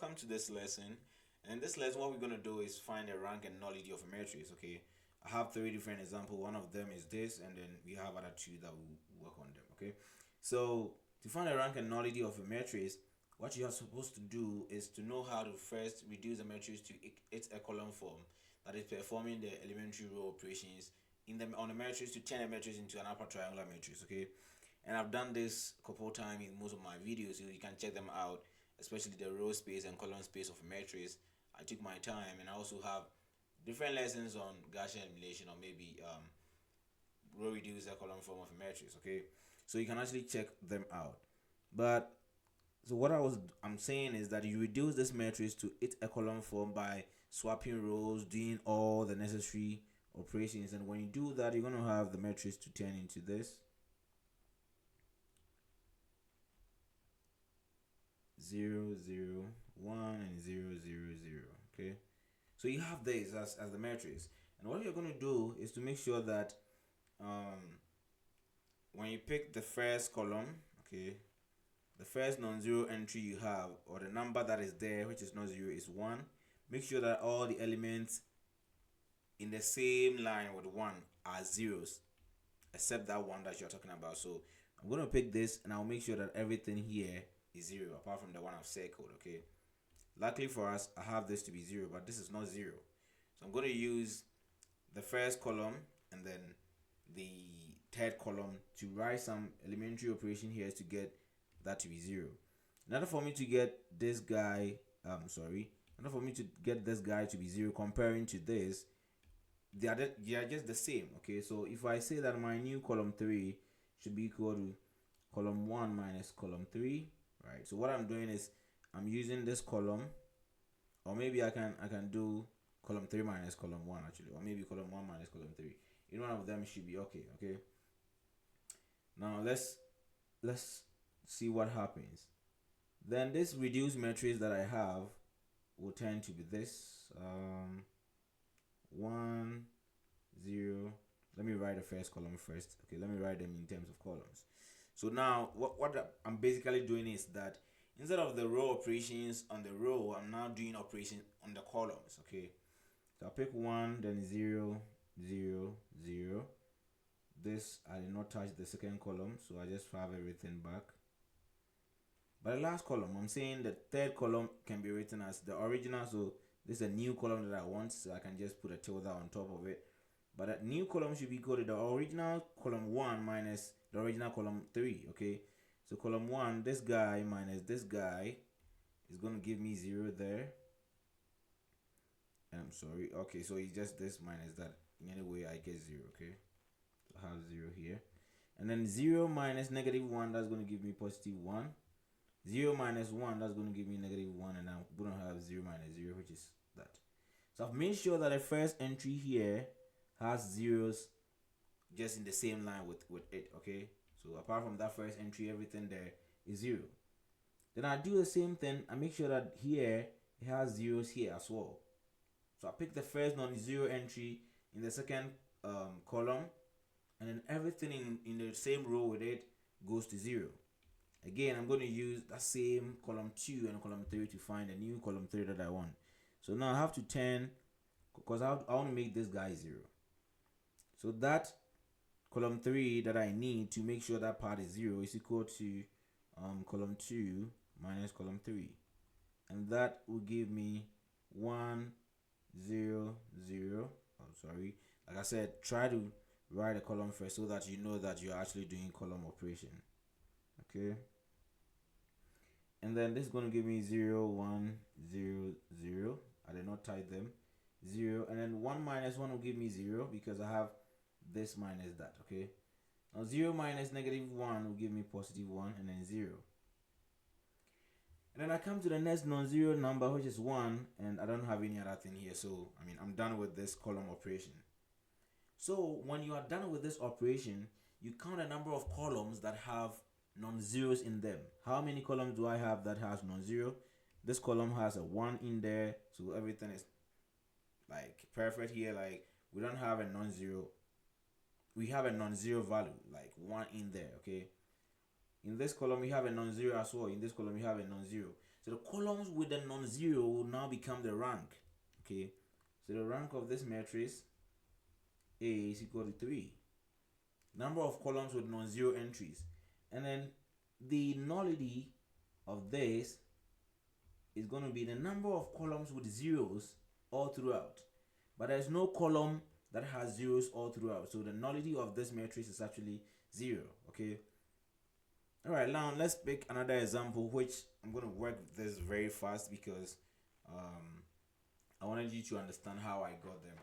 welcome to this lesson. And in this lesson, what we're going to do is find the rank and nullity of a matrix. Okay, I have three different examples. One of them is this, and then we have other two that will work on them. Okay, so to find the rank and nullity of a matrix, what you are supposed to do is to know how to first reduce the matrix to its echelon form, that is performing the elementary row operations in the on the matrix to turn a matrix into an upper triangular matrix. Okay, and I've done this a couple times in most of my videos, so you can check them out, especially the row space and column space of a matrix. I took my time, and I also have different lessons on Gaussian elimination, or maybe row reduced echelon form of a matrix. Okay, so you can actually check them out. But so what I'm saying is that you reduce this matrix to its echelon form by swapping rows, doing all the necessary operations, and when you do that, you're gonna have the matrix to turn into this 0 0 1 and 0 0 0. Okay, so you have this as the matrix, and what you're going to do is to make sure that when you pick the first column, okay, the first non-zero entry you have, or the number that is there which is not zero, is 1. Make sure that all the elements in the same line with 1 are zeros, except that one that you're talking about. So I'm going to pick this, and I'll make sure that everything here is 0 apart from the one I've circled. Okay, luckily for us, I have this to be 0, but this is not 0. So I'm going to use the first column and then the third column to write some elementary operation here to get that to be 0. In order for me to get this guy, in order for me to get this guy to be 0, comparing to this, they are just the same. Okay, so if I say that my new column 3 should be equal to column 1 minus column 3, right? So what I'm doing is I'm using this column, or maybe I can do column 3 minus column 1 actually, or maybe column 1 minus column 3. In one of them should be okay. Okay, now let's see what happens. Then this reduced matrix that I have will tend to be this 1 0. Let me write the first column first. Okay, let me write them in terms of columns. So now what I'm basically doing is that instead of the row operations on the row, I'm now doing operations on the columns. Okay, so I pick 1, then 0 0 0. This, I did not touch the second column, so I just have everything back. But the last column, I'm saying the third column can be written as the original. So this is a new column that I want, so I can just put a tilde on top of it. But that new column should be equal to the original column 1 minus the original column 3. Okay, so column 1, this guy minus this guy, is going to give me 0 there. I'm sorry. Okay, so it's just this minus that. In any way, I get 0. Okay, so I have 0 here, and then 0 minus negative 1, that's going to give me positive 1. 0 minus 1, that's going to give me negative 1, and I'm going to have 0 minus 0, which is that. So I've made sure that the first entry here has zeros just in the same line with it. Okay, so apart from that first entry, everything there is 0. Then I do the same thing. I make sure that here it has zeros here as well. So I pick the first non-zero entry in the second column, and then everything in the same row with it goes to 0. Again, I'm going to use that same column 2 and column 3 to find a new column 3 that I want. So now I have to turn, because I want to make this guy 0. So that column 3 that I need to make sure that part is 0 is equal to column 2 minus column 3. And that will give me 1 0 0. Sorry. Like I said, try to write a column first so that you know that you're actually doing column operation. Okay, and then this is going to give me 0 1 0 0. I did not type them. 0, and then 1 minus 1 will give me 0 because I have this minus that. Okay, now 0 minus negative 1 will give me positive 1, and then 0. And then I come to the next non-zero number, which is 1, and I don't have any other thing here, so I mean I'm done with this column operation. So when you are done with this operation, you count the number of columns that have non-zeros in them. How many columns do I have that has non-zero? This column has a 1 in there, so everything is like perfect here. Like we don't have a non-zero, we have a non-zero value, like 1 in there. Okay, in this column we have a non-zero as well. In this column we have a non-zero. So the columns with the non-zero will now become the rank. Okay, so the rank of this matrix A is equal to 3. Number of columns with non-zero entries. And then the nullity of this is going to be the number of columns with zeros all throughout. But there's no column that has zeros all throughout. So the nullity of this matrix is actually 0. Okay. Alright, now let's pick another example, which I'm going to work this very fast because I wanted you to understand how I got them.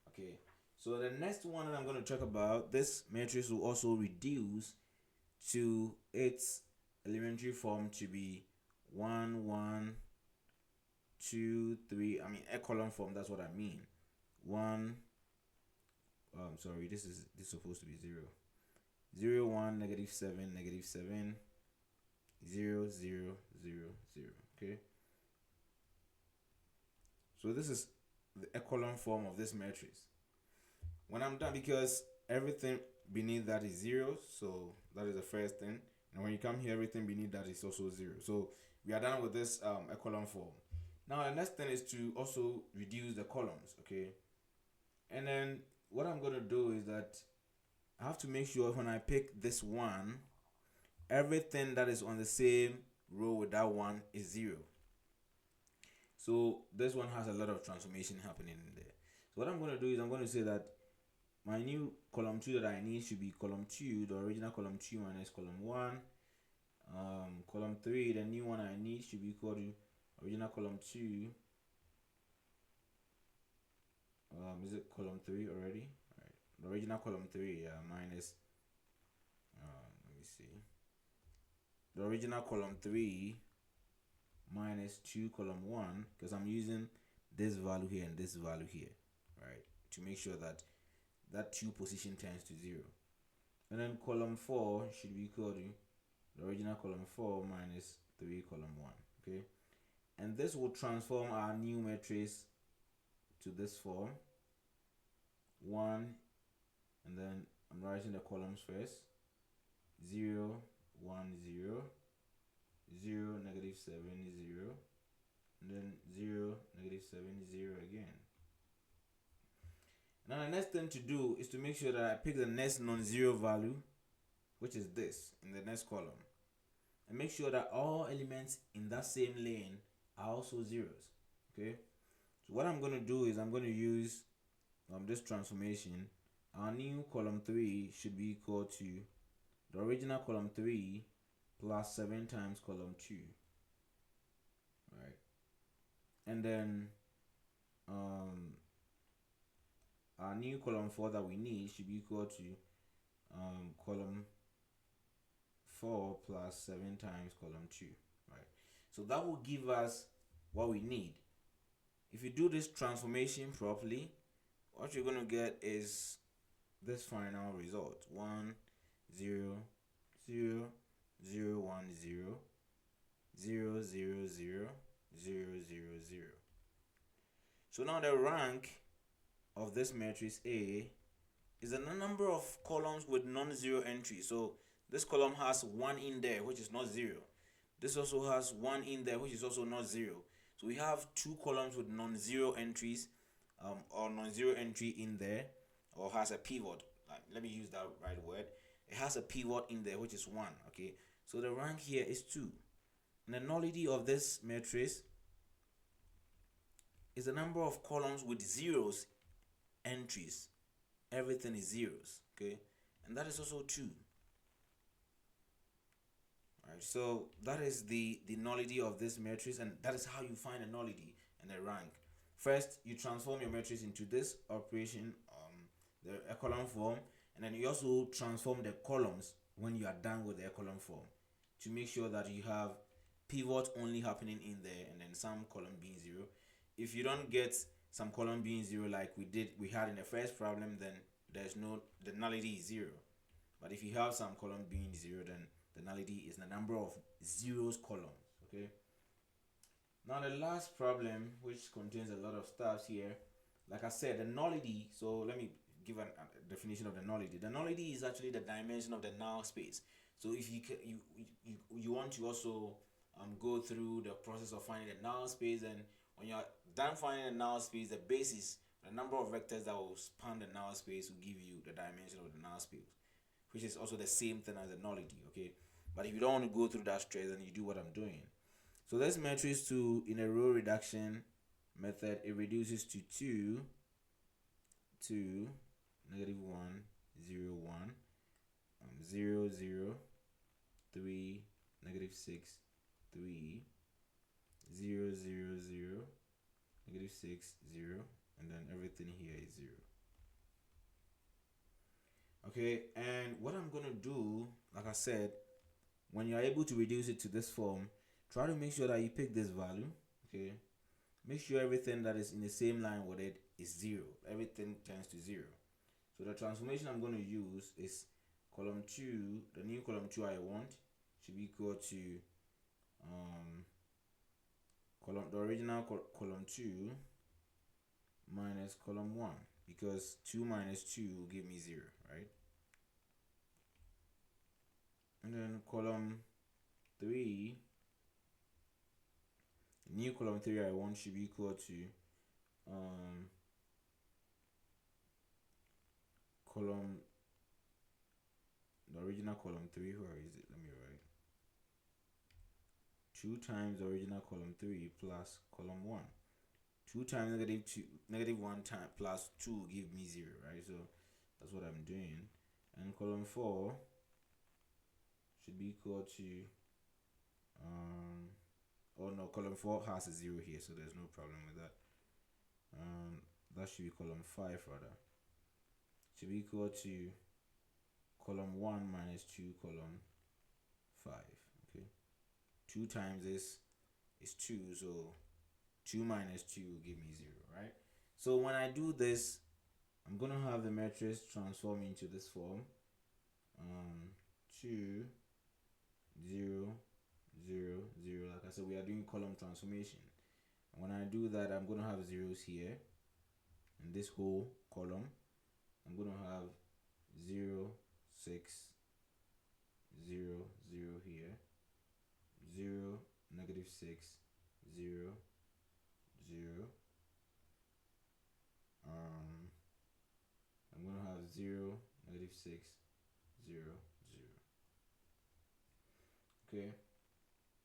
Okay, so the next one that I'm going to talk about, this matrix will also reduce to its elementary form to be 1 1 2 3. I mean a column form, that's what I mean. 1 sorry, this is supposed to be 0 0 1 negative 7 negative 7 0 0 0 0. Okay, so this is the echelon form of this matrix. When I'm done, because everything beneath that is 0, so that is the first thing. And when you come here, everything beneath that is also 0. So we are done with this echelon form. Now the next thing is to also reduce the columns. Okay, and then what I'm going to do is that I have to make sure when I pick this one, everything that is on the same row with that one is 0. So this one has a lot of transformation happening in there. So what I'm going to do is I'm going to say that my new column 2 that I need should be column 2, the original column 2 minus column 1. Column 3, the new one I need should be equal to original column 2. Is it column 3 already? All right. The original column 3, minus, let me see. The original column 3 minus 2 column 1, because I'm using this value here and this value here, right, to make sure that that 2 position turns to 0. And then column 4 should be equal to the original column 4 minus 3 column 1. Okay, and this will transform our new matrix to this form. 1, and then I'm writing the columns first. 0 1 0 0 negative 7 0, and then 0 negative 7 0 again. Now the next thing to do is to make sure that I pick the next non-zero value, which is this in the next column, and make sure that all elements in that same lane are also zeros. Okay, so what I'm going to do is I'm going to use this transformation. Our new column 3 should be equal to the original column 3 plus 7 times column 2, right? And then our new column 4 that we need should be equal to column 4 plus 7 times column 2, right? So that will give us what we need. If you do this transformation properly, what you're going to get is this final result: 1 0 0 0 1 0 0 0 0 0 0 0. So now the rank of this matrix A is the number of columns with non-zero entry. So this column has 1 in there, which is not 0. This also has 1 in there, which is also not 0. So we have 2 columns with non-zero entries, or non-zero entry in there, or has a pivot. Let me use that right word. It has a pivot in there, which is 1. Okay, so the rank here is 2. And the nullity of this matrix is the number of columns with zeros entries. Everything is zeros. Okay, and that is also 2. Alright, so that is the nullity of this matrix, and that is how you find the nullity and the rank. First, you transform your matrix into this operation, the echelon form, and then you also transform the columns when you are done with the echelon form to make sure that you have pivot only happening in there and then some column being 0. If you don't get some column being 0 like we had in the first problem, then the nullity is 0. But if you have some column being 0, then the nullity is the number of zeros columns. Okay, now the last problem, which contains a lot of stuff here, like I said, the nullity. So let me give a definition of the nullity. The nullity is actually the dimension of the null space. So if you want to also go through the process of finding the null space, and when you're done finding the null space, the basis, the number of vectors that will span the null space will give you the dimension of the null space, which is also the same thing as the nullity, okay? But if you don't want to go through that stress, then you do what I'm doing. So this matrix 2 in a row reduction method, it reduces to 2, 2, negative 1, 0, 1, 0, 0, 3, negative 6, 3, 0, 0, 0, negative 6, 0, and then everything here is 0. Okay, and what I'm gonna do, like I said, when you're able to reduce it to this form, try to make sure that you pick this value. Okay, make sure everything that is in the same line with it is 0. Everything tends to 0. So the transformation I'm going to use is column 2, the new column 2 I want should be equal to the original column 2 minus column 1, because 2 minus 2 will give me 0, right? And then column 3, new column 3 I want should be equal to the original column 3, where is it? Let me write 2 times the original column 3 plus column 1. 2 times negative 1 time plus 2 will give me 0, right? So that's what I'm doing. And column 4 should be equal to oh no, column 4 has a 0 here, so there's no problem with that. That should be column 5 rather. Should be equal to column 1 minus 2 column 5. Okay, 2 times this is 2, so 2 minus 2 will give me 0, right? So when I do this, I'm gonna have the matrix transform into this form. 2, 0, 0, 0. Like I said, we are doing column transformation. And when I do that, I'm gonna have zeros here in this whole column. I'm gonna have 0, 6, 0, 0 here, 0, negative 6, 0, 0. I'm gonna have 0, negative 6, 0, 0. Okay,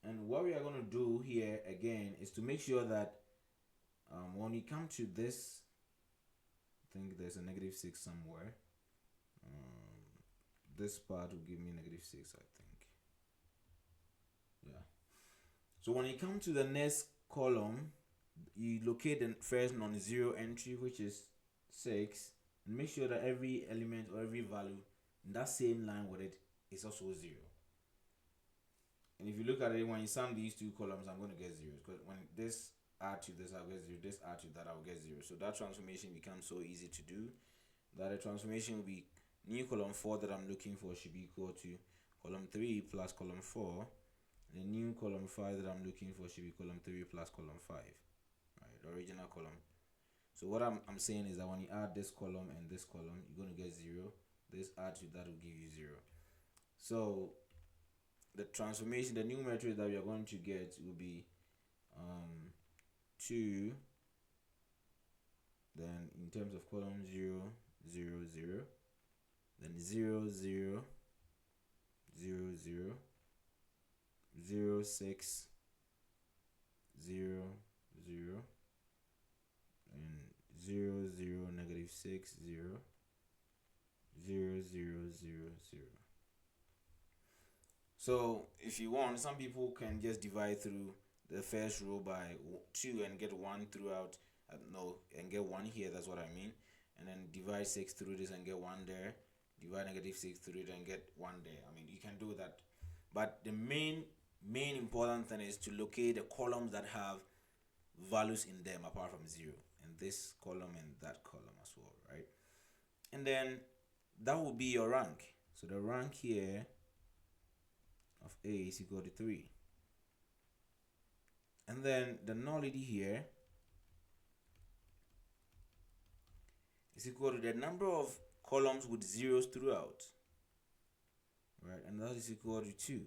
and what we are going to do here again is to make sure that when we come to this, I think there's a negative 6 somewhere. This part will give me negative 6, I think. Yeah. So when you come to the next column, you locate the first non-zero entry, which is 6, and make sure that every element or every value in that same line with it is also 0. And if you look at it, when you sum these two columns, I'm going to get 0, because when this add to this, I'll get 0, this add to that, I'll get 0. So that transformation becomes so easy to do that the transformation will be new column 4 that I'm looking for should be equal to column 3 plus column 4. The new column 5 that I'm looking for should be column 3 plus column 5. Right, the original column. So what I'm saying is that when you add this column and this column, you're going to get 0. This add to that will give you 0. So the transformation, the new matrix that we are going to get will be 2, then in terms of column 0, 0, 0, then 0, 0, 0, 0, 0, 6, 0, 0, and 0, 0, negative 6, 0, 0, 0, 0, 0. So if you want, some people can just divide through the first row by 2 and get 1 throughout. No, and get 1 here, that's what I mean. And then divide 6 through this and get 1 there. Divide negative 6 through it and get 1 there. I mean, you can do that. But the main important thing is to locate the columns that have values in them apart from 0. And this column and that column as well, right? And then that will be your rank. So the rank here of A is equal to 3. And then the nullity here is equal to the number of columns with zeros throughout, right? And that is equal to 2.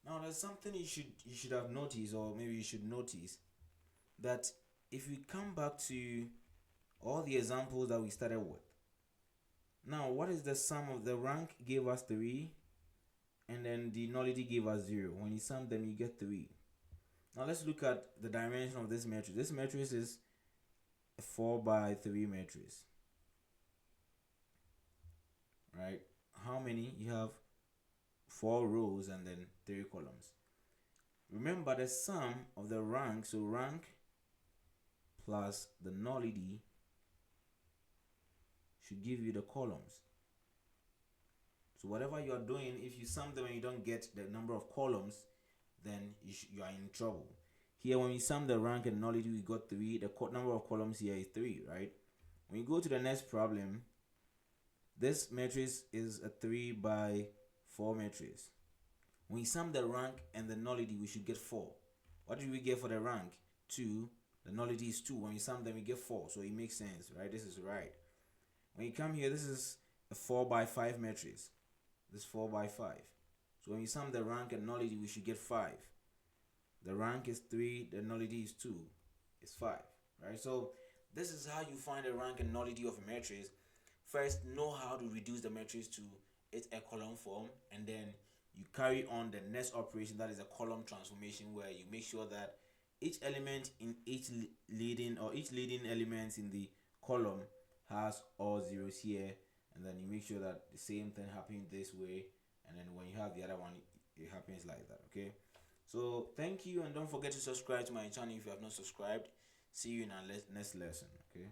Now there's something you should have noticed, or maybe you should notice, that if we come back to all the examples that we started with, now what is the sum of the rank gave us 3, and then the nullity gave us 0. When you sum them, you get 3. Now let's look at the dimension of this matrix. This matrix is a 4 by 3 matrix, right? How many? You have 4 rows and then 3 columns. Remember the sum of the rank, so rank plus the nullity should give you the columns. So whatever you are doing, if you sum them and you don't get the number of columns, then you are in trouble. Here, when we sum the rank and nullity, we got 3. The number of columns here is 3, right? When you go to the next problem, this matrix is a 3 by 4 matrix. When we sum the rank and the nullity, we should get 4. What did we get for the rank? 2. The nullity is 2. When we sum them, we get 4. So it makes sense, right? This is right. When you come here, this is a 4 by 5 matrix. This 4 by 5. So when we sum the rank and nullity, we should get 5. The rank is 3, the nullity is 2. It's 5, right? So this is how you find the rank and nullity of a matrix. First, know how to reduce the matrix to its echelon form, and then you carry on the next operation, that is a column transformation, where you make sure that each element in each leading element in the column has all zeros here, and then you make sure that the same thing happens this way, and then when you have the other one, it happens like that. Okay, so thank you, and don't forget to subscribe to my channel if you have not subscribed. See you in our next lesson. Okay.